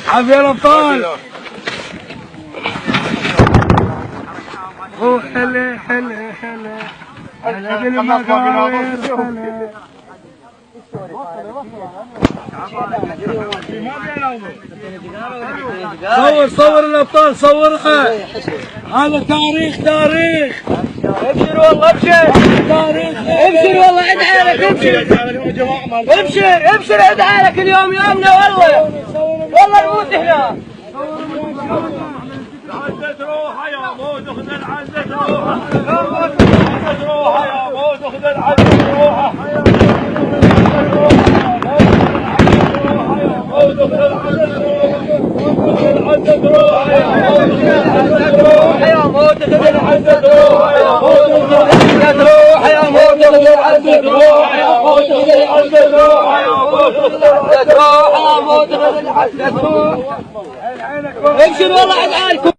عافية يا الأبطال. هلا هلا هلا هلا بالمقاوير هلا. صور الأبطال صورها. هذا تاريخ تاريخ. ابشر والله ابشر. تاريخ ابشر والله عد حالك ابشر. ابشر ابشر عد حالك اليوم يومنا والله. والله نموت احنا. عزت روحه يا موت اخذ العزت روحه. عزت روحه يا موت اخذ العزت روحه. عزت روحه يا موت اخذ العزت روحه. يا موت اخذ العزت روحه. يا موت اخذ العزت روحه. يا موت اخذ العزت روحه. يا موت اخذ العزت روحه. يا موت اخذ العزت روحه. ابشر والله عد حالكم.